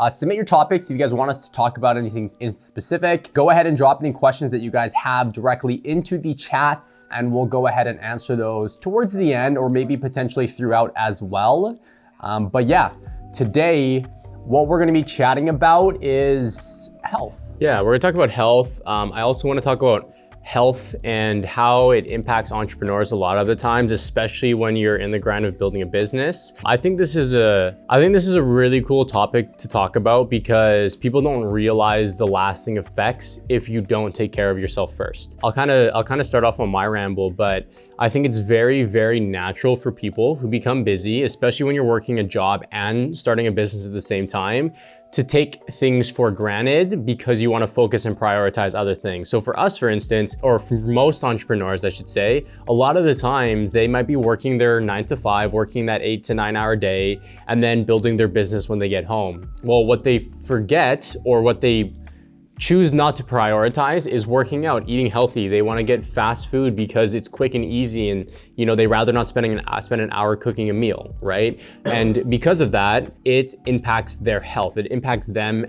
Submit your topics if you guys want us to talk about anything in specific. Go ahead and drop any questions that you guys have directly into the chats, and we'll go ahead and answer those towards the end, or maybe potentially throughout as well. But yeah, today, what we're gonna be chatting about is health. Yeah, we're gonna talk about health. I also wanna talk about health and how it impacts entrepreneurs a lot of the times, especially when you're in the grind of building a business. I think this is a really cool topic to talk about because people don't realize the lasting effects if you don't take care of yourself first. I'll kind of start off on my ramble, but I think it's very, very natural for people who become busy, especially when you're working a job and starting a business at the same time, to take things for granted because you want to focus and prioritize other things. So for us, for instance, or for most entrepreneurs, I should say, a lot of the times they might be working their 9 to 5, working that 8 to 9 hour day, and then building their business when they get home. Well, what they forget, or what they choose not to prioritize, is working out, eating healthy. They want to get fast food because it's quick and easy, and they rather not spend an hour cooking a meal, right? And because of that, it impacts their health. It impacts them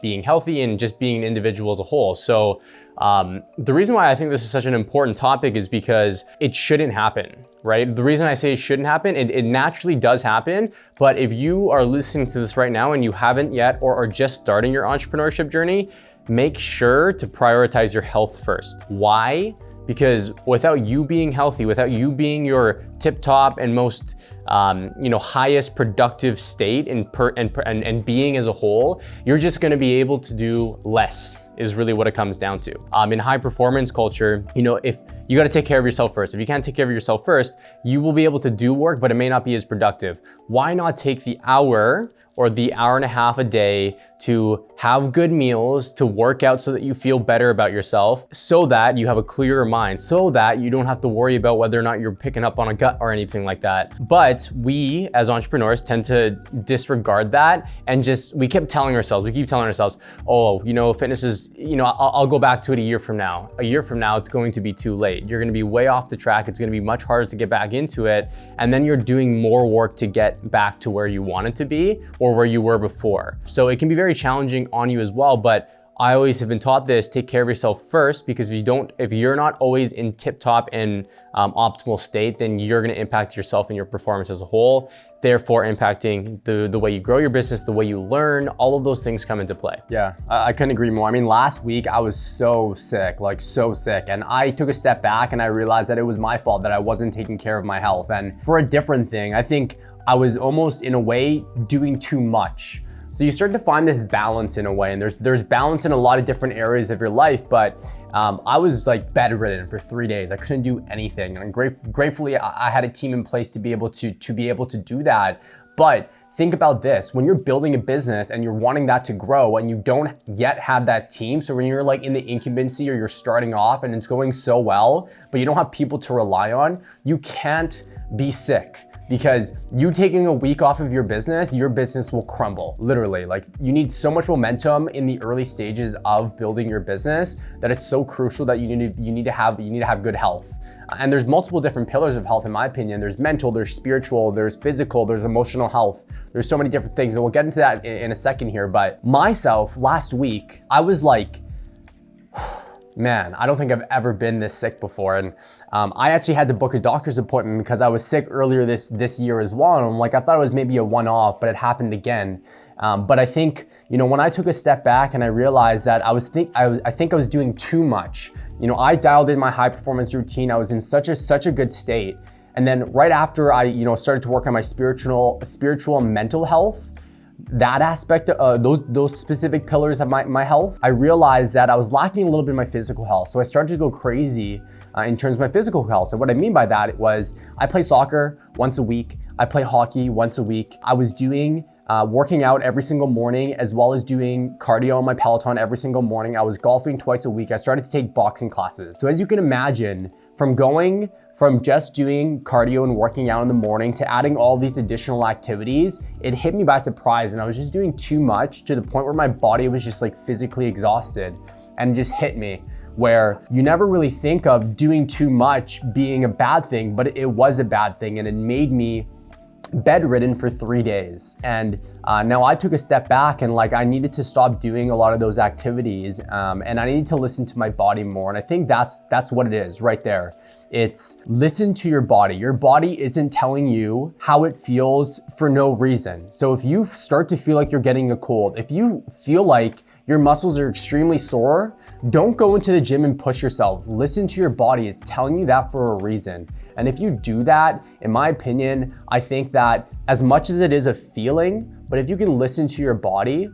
being healthy and just being an individual as a whole. So the reason why I think this is such an important topic is because it shouldn't happen, right? The reason I say it shouldn't happen, it naturally does happen, but if you are listening to this right now and you haven't yet, or are just starting your entrepreneurship journey, make sure to prioritize your health first. Why? Because without you being healthy, without you being your tip-top and most highest productive state and being as a whole, you're just going to be able to do less, is really what it comes down to. In high performance culture, if you got to take care of yourself first. If you can't take care of yourself first, you will be able to do work, but it may not be as productive. Why not take the hour or the hour and a half a day to have good meals, to work out so that you feel better about yourself, so that you have a clearer mind, so that you don't have to worry about whether or not you're picking up on a gut or anything like that. But we as entrepreneurs tend to disregard that, and we keep telling ourselves, oh, fitness is, I'll go back to it a year from now. A year from now, it's going to be too late. You're gonna be way off the track. It's gonna be much harder to get back into it. And then you're doing more work to get back to where you wanted to be, or where you were before. So it can be very challenging on you as well, but I always have been taught this: take care of yourself first, because if you're not always in tip-top and optimal state, then you're gonna impact yourself and your performance as a whole, therefore impacting the way you grow your business, the way you learn. All of those things come into play. Yeah, I couldn't agree more. I mean, last week I was so sick, and I took a step back and I realized that it was my fault that I wasn't taking care of my health. And for a different thing, I think I was almost, in a way, doing too much. So you start to find this balance in a way, and there's balance in a lot of different areas of your life, but I was like bedridden for 3 days. I couldn't do anything, and gratefully I had a team in place to be able to do that. But think about this: when you're building a business and you're wanting that to grow, and you don't yet have that team, so when you're like in the incubancy, or you're starting off and it's going so well, but you don't have people to rely on, you can't be sick. Because you taking a week off of your business will crumble, literally. Like, you need so much momentum in the early stages of building your business that it's so crucial that you need to have good health. And there's multiple different pillars of health, in my opinion. There's mental, there's spiritual, there's physical, there's emotional health. There's so many different things, and we'll get into that in a second here. But myself, last week, I was like, man, I don't think I've ever been this sick before. And I actually had to book a doctor's appointment because I was sick earlier this year as well. And I'm like, I thought it was maybe a one-off, but it happened again. But I think, when I took a step back and I realized that I think I was doing too much. I dialed in my high performance routine. I was in such a good state. And then right after I, started to work on my spiritual and mental health, that aspect, those specific pillars of my health, I realized that I was lacking a little bit of my physical health. So I started to go crazy in terms of my physical health. So what I mean by that was, I play soccer once a week. I play hockey once a week. I was doing working out every single morning, as well as doing cardio on my Peloton every single morning. I was golfing twice a week. I started to take boxing classes. So as you can imagine, from just doing cardio and working out in the morning to adding all these additional activities, it hit me by surprise, and I was just doing too much to the point where my body was just like physically exhausted, and it just hit me where you never really think of doing too much being a bad thing, but it was a bad thing, and it made me bedridden for 3 days. And now I took a step back and like I needed to stop doing a lot of those activities, and I needed to listen to my body more. And I think that's what it is right there. It's listen to your body. Your body isn't telling you how it feels for no reason. So if you start to feel like you're getting a cold, if you feel like your muscles are extremely sore, don't go into the gym and push yourself. Listen to your body. It's telling you that for a reason. And if you do that, in my opinion, I think that as much as it is a feeling, but if you can listen to your body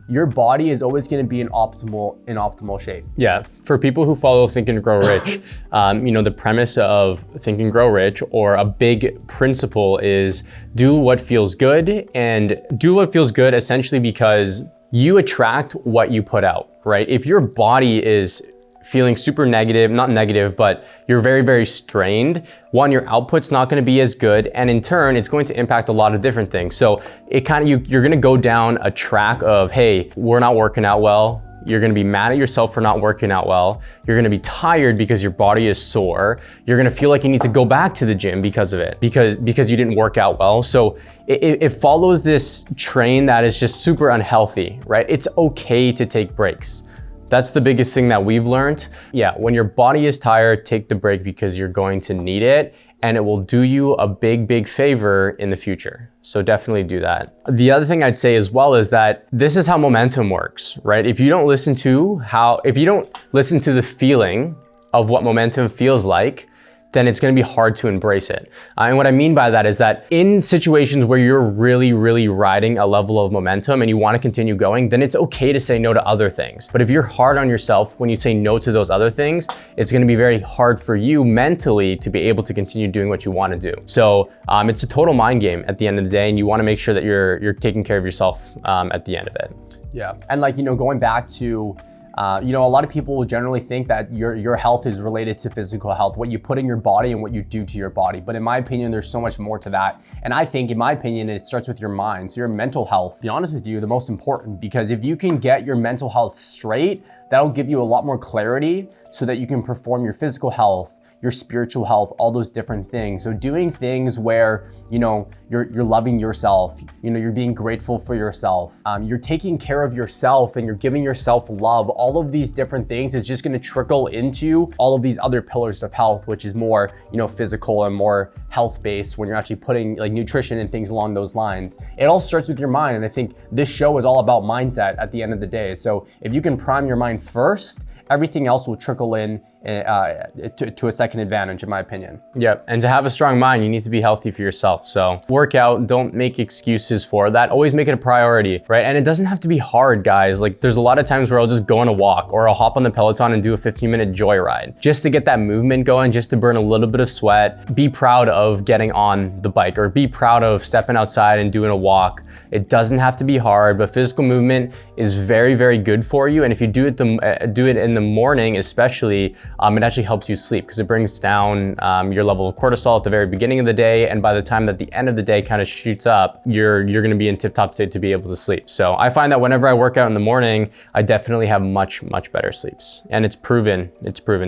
is always going to be in optimal shape. Yeah, for people who follow Think and Grow Rich, the premise of Think and Grow Rich, or a big principle, is do what feels good, and do what feels good essentially because you attract what you put out, right? If your body is feeling super negative, not negative, but you're very, very strained, one, your output's not gonna be as good, and in turn, it's going to impact a lot of different things. So it kind of, you're gonna go down a track of, hey, we're not working out well. You're gonna be mad at yourself for not working out well. You're gonna be tired because your body is sore. You're gonna feel like you need to go back to the gym because of it, because you didn't work out well. So it follows this train that is just super unhealthy, right? It's okay to take breaks. That's the biggest thing that we've learned. Yeah, when your body is tired, take the break because you're going to need it, and it will do you a big, big favor in the future. So definitely do that. The other thing I'd say as well is that this is how momentum works, right? If you don't listen to the feeling of what momentum feels like, then it's gonna be hard to embrace it. And what I mean by that is that in situations where you're really, really riding a level of momentum and you wanna continue going, then it's okay to say no to other things. But if you're hard on yourself when you say no to those other things, it's gonna be very hard for you mentally to be able to continue doing what you wanna do. So it's a total mind game at the end of the day, and you wanna make sure that you're taking care of yourself at the end of it. Yeah, and going back to, a lot of people will generally think that your health is related to physical health, what you put in your body and what you do to your body. But in my opinion, there's so much more to that. And I think, in my opinion, it starts with your mind. So your mental health, to be honest with you, the most important, because if you can get your mental health straight, that'll give you a lot more clarity so that you can perform your physical health, your spiritual health, all those different things. So doing things where, you're loving yourself, you're being grateful for yourself, you're taking care of yourself, and you're giving yourself love. All of these different things is just gonna trickle into all of these other pillars of health, which is more, physical and more health-based when you're actually putting like nutrition and things along those lines. It all starts with your mind. And I think this show is all about mindset at the end of the day. So if you can prime your mind first, everything else will trickle in to a second advantage, in my opinion. Yep, and to have a strong mind, you need to be healthy for yourself. So work out, don't make excuses for that. Always make it a priority, right? And it doesn't have to be hard, guys. Like there's a lot of times where I'll just go on a walk, or I'll hop on the Peloton and do a 15-minute joyride just to get that movement going, just to burn a little bit of sweat. Be proud of getting on the bike, or be proud of stepping outside and doing a walk. It doesn't have to be hard, but physical movement is very, very good for you. And if you do it in the morning, especially, it actually helps you sleep because it brings down your level of cortisol at the very beginning of the day, and by the time that the end of the day kind of shoots up, you're going to be in tip-top state to be able to sleep. So I find that whenever I work out in the morning, I definitely have much, much better sleeps, and it's proven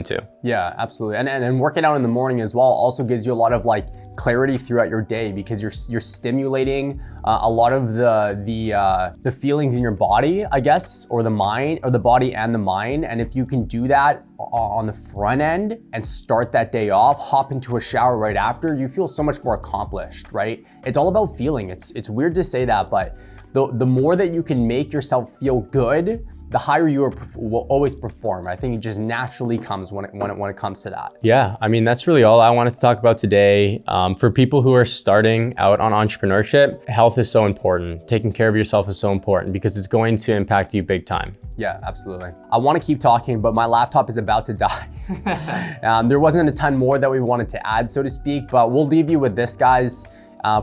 too. Yeah, absolutely. And working out in the morning as well also gives you a lot of clarity throughout your day, because you're stimulating a lot of the feelings in your body, I guess, or the mind, or the body and the mind. And if you can do that on the front end and start that day off, hop into a shower right after, you feel so much more accomplished, right? It's all about feeling. It's weird to say that, but the more that you can make yourself feel good, the higher you will always perform. I think it just naturally comes when it comes to that. Yeah, I mean, that's really all I wanted to talk about today. For people who are starting out on entrepreneurship, health is so important. Taking care of yourself is so important because it's going to impact you big time. Yeah, absolutely. I want to keep talking, but my laptop is about to die. There wasn't a ton more that we wanted to add, so to speak, but we'll leave you with this, guys.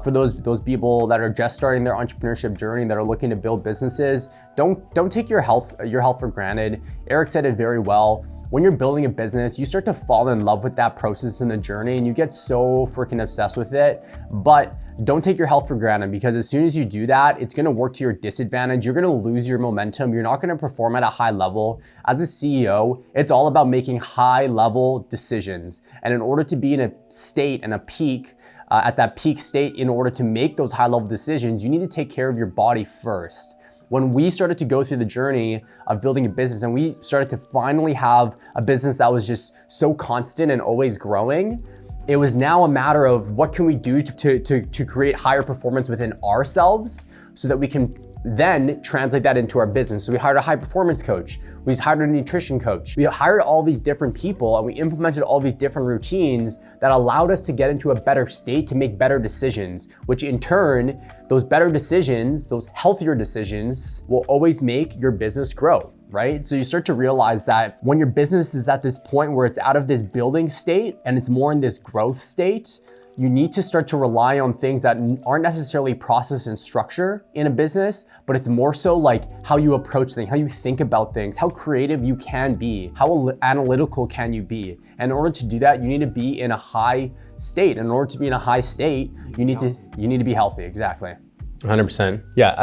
For those people that are just starting their entrepreneurship journey, that are looking to build businesses, don't take your health for granted. Eric said it very well. When you're building a business, you start to fall in love with that process and the journey, and you get so freaking obsessed with it. But don't take your health for granted, because as soon as you do that, it's gonna work to your disadvantage. You're gonna lose your momentum. You're not gonna perform at a high level. As a CEO, it's all about making high level decisions. And in order to be in a state and a peak at that peak state in order to make those high level decisions, you need to take care of your body first. When we started to go through the journey of building a business and we started to finally have a business that was just so constant and always growing, it was now a matter of what can we do to create higher performance within ourselves so that we can then translate that into our business. So we hired a high performance coach, we hired a nutrition coach, we hired all these different people and we implemented all these different routines that allowed us to get into a better state to make better decisions, which in turn, those better decisions, those healthier decisions will always make your business grow, right? So you start to realize that when your business is at this point where it's out of this building state and it's more in this growth state, you need to start to rely on things that aren't necessarily process and structure in a business, but it's more so like how you approach things, how you think about things, how creative you can be, how analytical can you be. And in order to do that, you need to be in a high state. In order to be in a high state, you need to be healthy, exactly. 100%. Yeah,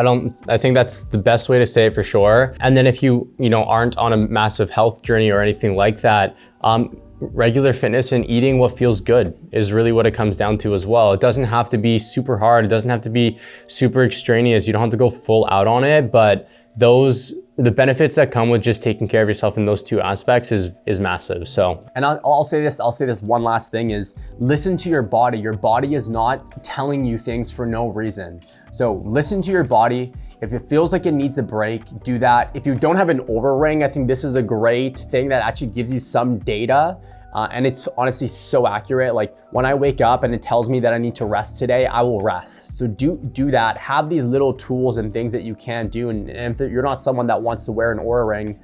I think that's the best way to say it for sure. And then if you aren't on a massive health journey or anything like that, regular fitness and eating what feels good is really what it comes down to as well. It doesn't have to be super hard. It doesn't have to be super extraneous. You don't have to go full out on it, but the benefits that come with just taking care of yourself in those two aspects is massive. So, and I'll say this one last thing is listen to your body. Your body is not telling you things for no reason. So listen to your body. If it feels like it needs a break, do that. If you don't have an Oura ring, I think this is a great thing that actually gives you some data. And it's honestly so accurate. Like when I wake up and it tells me that I need to rest today, I will rest. So do that. Have these little tools and things that you can do. And if you're not someone that wants to wear an Oura ring,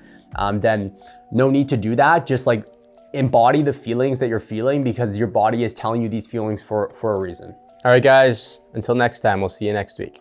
then no need to do that. Just like embody the feelings that you're feeling because your body is telling you these feelings for a reason. All right, guys, until next time, we'll see you next week.